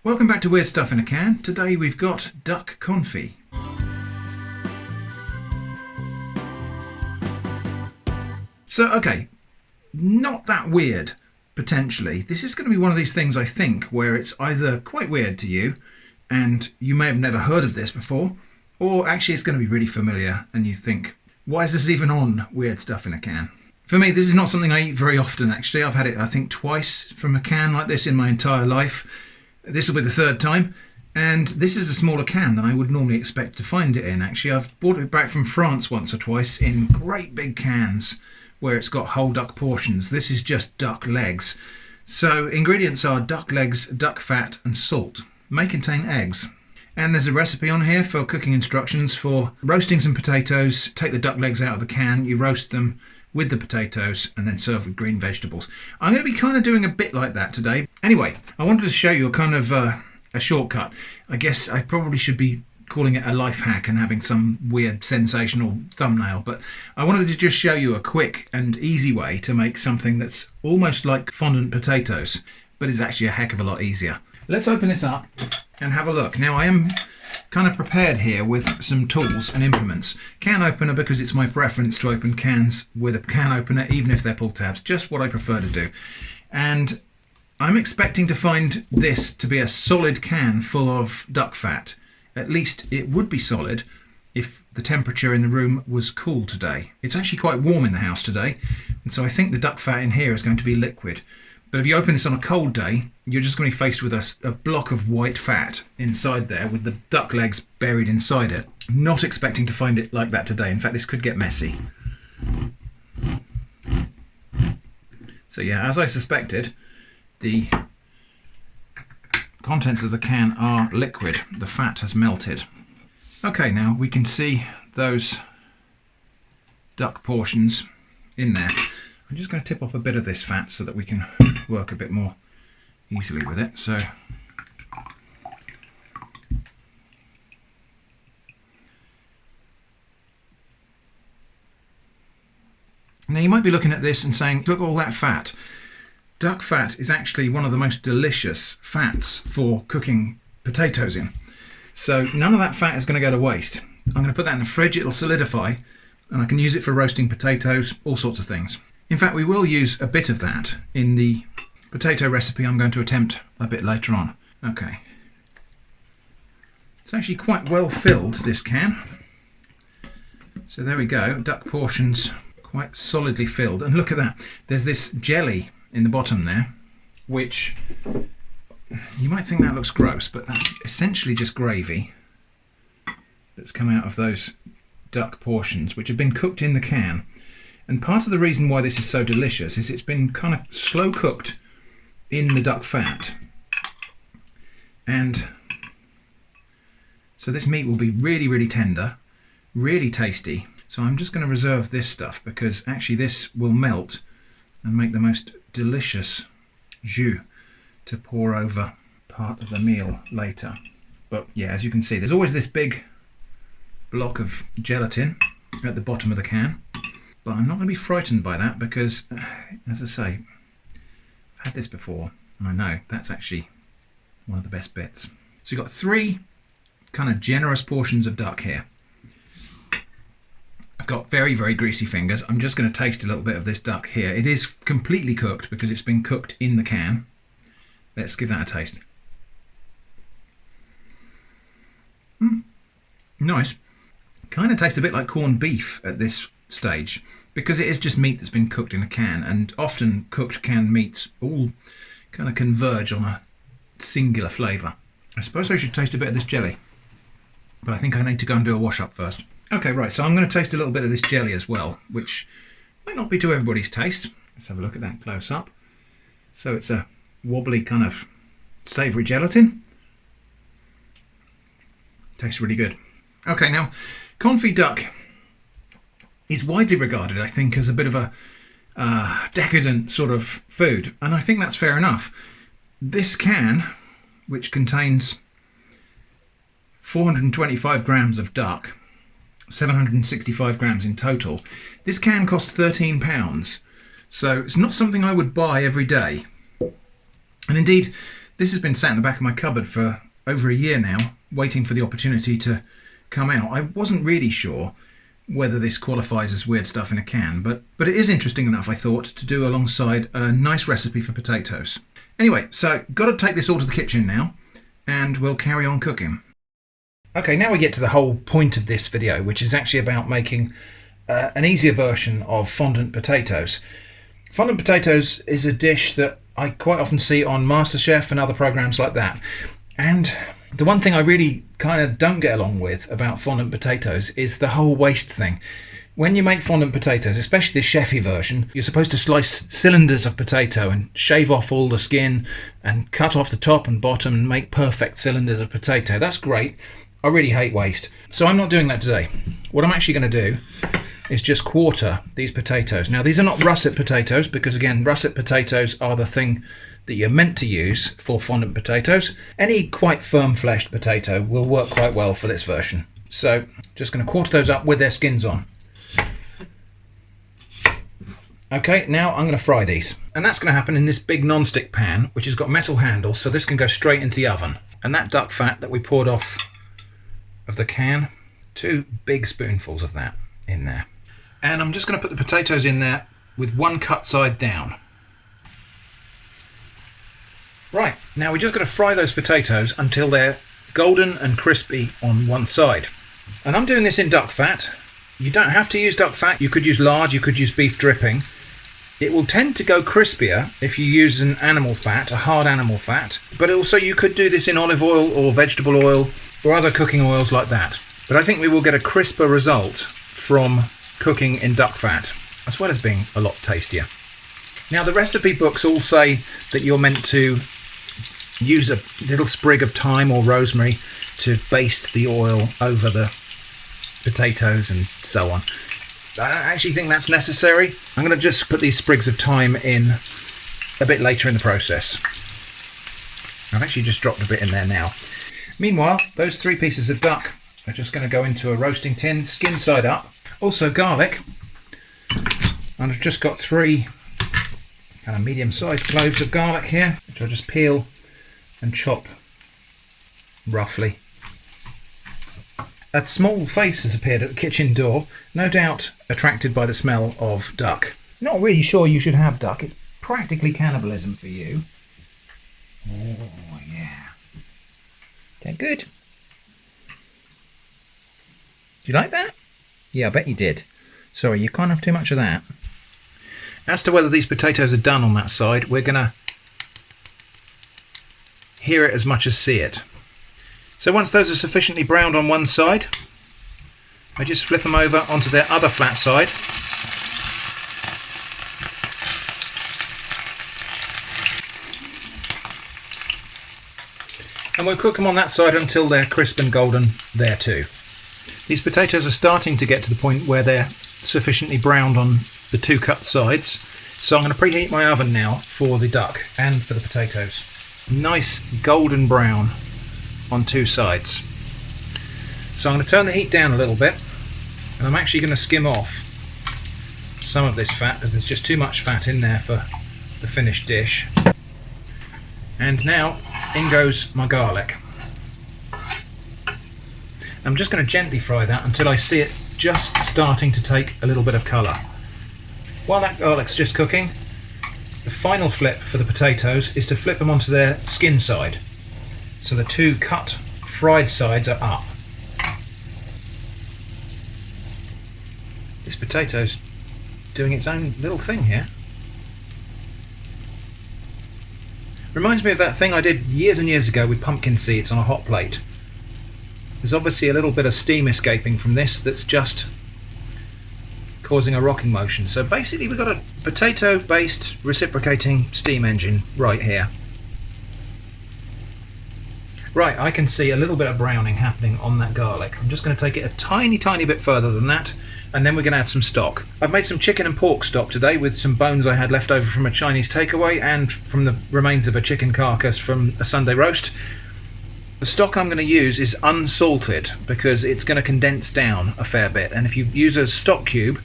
Welcome back to Weird Stuff in a Can. Today we've got duck confit. So, okay, not that weird, potentially. This is going to be one of these things, I think, where it's either quite weird to you, and you may have never heard of this before, or actually it's going to be really familiar, and you think, why is this even on Weird Stuff in a Can? For me, this is not something I eat very often, actually. I've had it, I think, twice from a can like this in my entire life. This will be the third time, and this is a smaller can than I would normally expect to find it in, actually. I've bought it back from France once or twice in great big cans where it's got whole duck portions. This is just duck legs. So ingredients are duck legs, duck fat and salt. May contain eggs. And there's a recipe on here for cooking instructions for roasting some potatoes. Take the duck legs out of the can, you roast them with the potatoes and then serve with green vegetables. I'm going to be kind of doing a bit like that today. Anyway, I wanted to show you a kind of a shortcut. I guess I probably should be calling it a life hack and having some weird sensational thumbnail, but I wanted to just show you a quick and easy way to make something that's almost like fondant potatoes, but is actually a heck of a lot easier. Let's open this up and have a look. Now I am kind of prepared here with some tools and implements. Can opener, because it's my preference to open cans with a can opener, even if they're pull tabs, just what I prefer to do. And I'm expecting to find this to be a solid can full of duck fat. At least it would be solid if the temperature in the room was cool today. It's actually quite warm in the house today, and so I think the duck fat in here is going to be liquid. But if you open this on a cold day, you're just going to be faced with a block of white fat inside there with the duck legs buried inside it. Not expecting to find it like that today. In fact, this could get messy. So yeah, as I suspected, the contents of the can are liquid. The fat has melted. Okay, now we can see those duck portions in there. I'm just going to tip off a bit of this fat so that we can work a bit more easily with it. So now you might be looking at this and saying, look at all that fat. Duck fat is actually one of the most delicious fats for cooking potatoes in. So none of that fat is going to go to waste. I'm going to put that in the fridge, it'll solidify, and I can use it for roasting potatoes, all sorts of things. In fact, we will use a bit of that in the potato recipe I'm going to attempt a bit later on. Okay. It's actually quite well filled, this can. So there we go, duck portions quite solidly filled. And look at that, there's this jelly in the bottom there, which you might think that looks gross, but that's essentially just gravy that's come out of those duck portions, which have been cooked in the can. And part of the reason why this is so delicious is it's been kind of slow cooked in the duck fat. And so this meat will be really, really tender, really tasty. So I'm just going to reserve this stuff because actually this will melt and make the most delicious jus to pour over part of the meal later. But yeah, as you can see, there's always this big block of gelatin at the bottom of the can. But I'm not going to be frightened by that because, as I say, I've had this before and I know that's actually one of the best bits. So you've got 3 kind of generous portions of duck here. I've got very, very greasy fingers. I'm just going to taste a little bit of this duck here. It is completely cooked because it's been cooked in the can. Let's give that a taste. Nice. Kind of tastes a bit like corned beef at this stage because it is just meat that's been cooked in a can, and often cooked canned meats all kind of converge on a singular flavour. I suppose I should taste a bit of this jelly, but I think I need to go and do a wash up first. Okay, right, so I'm going to taste a little bit of this jelly as well, which might not be to everybody's taste. Let's have a look at that close up. So it's a wobbly kind of savoury gelatin. Tastes really good. Okay, now confit duck is widely regarded, I think, as a bit of a decadent sort of food, and I think that's fair enough. This can, which contains 425 grams of duck, 765 grams in total, this can cost £13, so it's not something I would buy every day. And indeed, This has been sat in the back of my cupboard for over a year now, waiting for the opportunity to come out. I wasn't really sure whether this qualifies as weird stuff in a can, but it is interesting enough, I thought, to do alongside a nice recipe for potatoes. Anyway, so got to take this all to the kitchen now, and we'll carry on cooking. Okay, now we get to the whole point of this video, which is actually about making an easier version of fondant potatoes. Fondant potatoes is a dish that I quite often see on MasterChef and other programs like that. And the one thing I really kind of don't get along with about fondant potatoes is the whole waste thing. When you make fondant potatoes, especially the chefy version, you're supposed to slice cylinders of potato and shave off all the skin and cut off the top and bottom and make perfect cylinders of potato. That's great. I really hate waste. So I'm not doing that today. What I'm actually going to do is just quarter these potatoes. Now, these are not russet potatoes because, again, russet potatoes are the thing that you're meant to use for fondant potatoes. Any quite firm-fleshed potato will work quite well for this version. So just going to quarter those up with their skins on. Okay, now I'm going to fry these. And that's going to happen in this big non-stick pan, which has got metal handles, so this can go straight into the oven. And that duck fat that we poured off of the can, 2 big spoonfuls of that in there. And I'm just going to put the potatoes in there with one cut side down. Right, now we're just going to fry those potatoes until they're golden and crispy on one side. And I'm doing this in duck fat. You don't have to use duck fat. You could use lard, you could use beef dripping. It will tend to go crispier if you use an animal fat, a hard animal fat. But also you could do this in olive oil or vegetable oil or other cooking oils like that. But I think we will get a crisper result from cooking in duck fat, as well as being a lot tastier. Now, the recipe books all say that you're meant to use a little sprig of thyme or rosemary to baste the oil over the potatoes and so on. I don't actually think that's necessary. I'm going to just put these sprigs of thyme in a bit later in the process. I've actually just dropped a bit in there now. Meanwhile, those 3 pieces of duck are just going to go into a roasting tin, skin side up. Also garlic, and I've just got 3 kind of medium-sized cloves of garlic here, which I'll just peel and chop roughly. A small face has appeared at the kitchen door, no doubt attracted by the smell of duck. Not really sure you should have duck, it's practically cannibalism for you. Oh yeah. Is that good? Do you like that? Yeah, I bet you did. Sorry, you can't have too much of that. As to whether these potatoes are done on that side, we're going to hear it as much as see it. So once those are sufficiently browned on one side, I just flip them over onto their other flat side. And we'll cook them on that side until they're crisp and golden there too. These potatoes are starting to get to the point where they're sufficiently browned on the 2 cut sides. So I'm going to preheat my oven now for the duck and for the potatoes. Nice golden brown on 2 sides. So I'm going to turn the heat down a little bit, and I'm actually going to skim off some of this fat because there's just too much fat in there for the finished dish. And now in goes my garlic. I'm just going to gently fry that until I see it just starting to take a little bit of colour. While that garlic's just cooking, the final flip for the potatoes is to flip them onto their skin side. So the 2 cut, fried sides are up. This potato's doing its own little thing here. Reminds me of that thing I did years and years ago with pumpkin seeds on a hot plate. There's obviously a little bit of steam escaping from this that's just causing a rocking motion. So basically we've got a potato-based reciprocating steam engine right here. Right, I can see a little bit of browning happening on that garlic. I'm just going to take it a tiny bit further than that, and then we're going to add some stock. I've made some chicken and pork stock today with some bones I had left over from a Chinese takeaway and from the remains of a chicken carcass from a Sunday roast. The stock I'm going to use is unsalted because it's going to condense down a fair bit, and if you use a stock cube,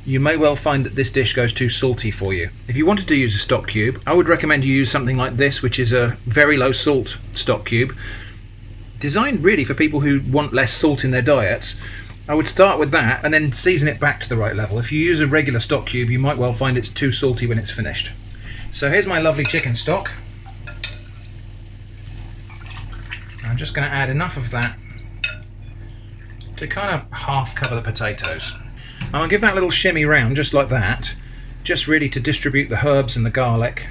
you may well find that this dish goes too salty for you. If you wanted to use a stock cube, I would recommend you use something like this, which is a very low salt stock cube, designed really for people who want less salt in their diets. I would start with that and then season it back to the right level. If you use a regular stock cube, you might well find it's too salty when it's finished. So here's my lovely chicken stock. I'm just going to add enough of that to kind of half cover the potatoes. And I'll give that a little shimmy round just like that, just really to distribute the herbs and the garlic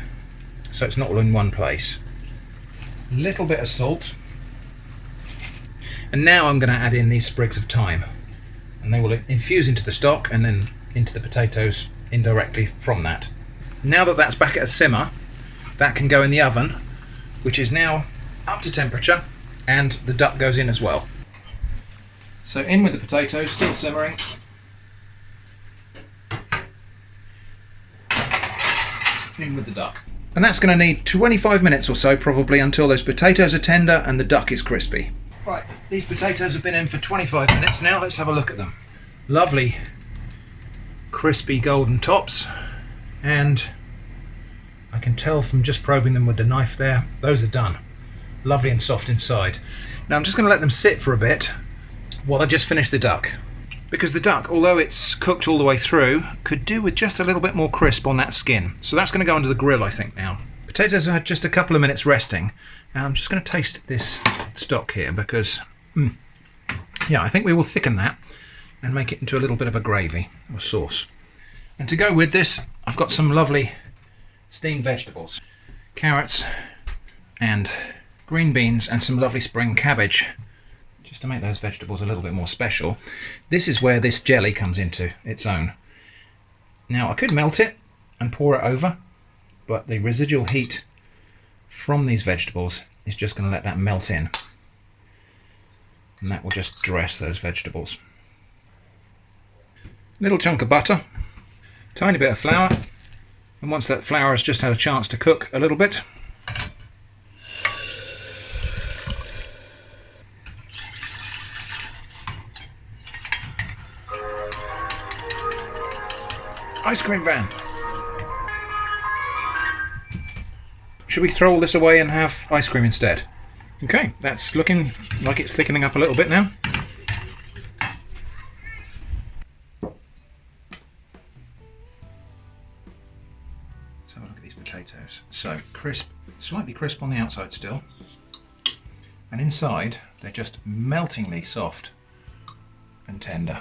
so it's not all in one place. A little bit of salt. And now I'm going to add in these sprigs of thyme, and they will infuse into the stock and then into the potatoes indirectly from that. Now that that's back at a simmer, that can go in the oven, which is now up to temperature, and the duck goes in as well. So in with the potatoes, still simmering. In with the duck. And that's going to need 25 minutes or so probably until those potatoes are tender and the duck is crispy. Right, these potatoes have been in for 25 minutes now. Let's have a look at them. Lovely crispy golden tops, and I can tell from just probing them with the knife there, those are done. Lovely and soft inside. Now I'm just going to let them sit for a bit while I just finish the duck, because the duck, although it's cooked all the way through, could do with just a little bit more crisp on that skin. So that's going to go under the grill, I think, now. Potatoes have had just a couple of minutes resting, and I'm just going to taste this stock here because, yeah, I think we will thicken that and make it into a little bit of a gravy or sauce. And to go with this, I've got some lovely steamed vegetables. Carrots and green beans and some lovely spring cabbage, just to make those vegetables a little bit more special. This is where this jelly comes into its own. Now I could melt it and pour it over, but the residual heat from these vegetables is just going to let that melt in, and that will just dress those vegetables. Little chunk of butter, tiny bit of flour, and once that flour has just had a chance to cook a little bit, ice cream van. Should we throw all this away and have ice cream instead? Okay, that's looking like it's thickening up a little bit now. Let's have a look at these potatoes. So crisp, slightly crisp on the outside still, and inside they're just meltingly soft and tender.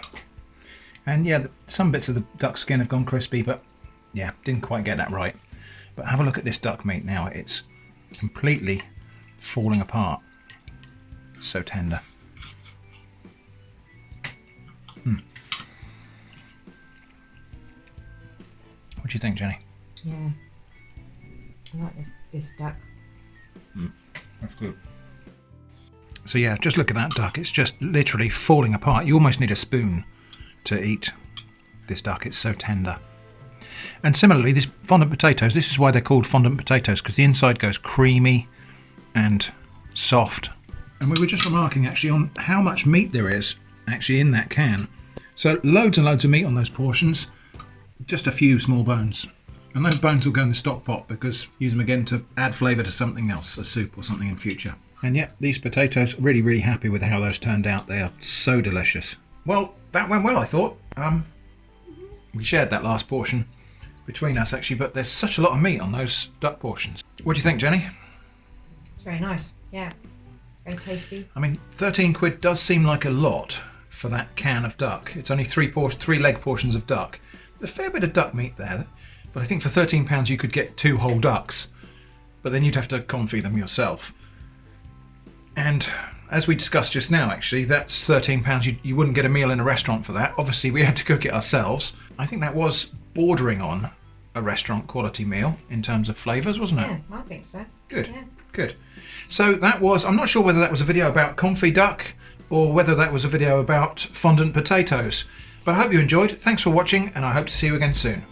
And yeah, some bits of the duck skin have gone crispy, but yeah, didn't quite get that right. But have a look at this duck meat now. It's completely falling apart. It's so tender. What do you think, Jenny? Yeah, I like this duck. That's good. So yeah, just look at that duck. It's just literally falling apart. You almost need a spoon to eat this duck. It's so tender. And similarly, these fondant potatoes, this is why they're called fondant potatoes, because the inside goes creamy and soft. And we were just remarking actually on how much meat there is actually in that can. So loads and loads of meat on those portions, just a few small bones. And those bones will go in the stock pot because use them again to add flavour to something else, a soup or something in future. And yet these potatoes, really, really happy with how those turned out. They are so delicious. Well, that went well, I thought. We shared that last portion between us actually, but there's such a lot of meat on those duck portions. What do you think, Jenny? It's very nice, yeah, very tasty. I mean, 13 quid does seem like a lot for that can of duck. It's only three leg portions of duck. There's a fair bit of duck meat there, but I think for £13 you could get 2 whole ducks, but then you'd have to confit them yourself. And as we discussed just now, actually, that's £13. You wouldn't get a meal in a restaurant for that. Obviously, we had to cook it ourselves. I think that was bordering on a restaurant quality meal in terms of flavours, wasn't it? Yeah, I think so. Good, yeah. Good. So that was, I'm not sure whether that was a video about confit duck or whether that was a video about fondant potatoes, but I hope you enjoyed. Thanks for watching, and I hope to see you again soon.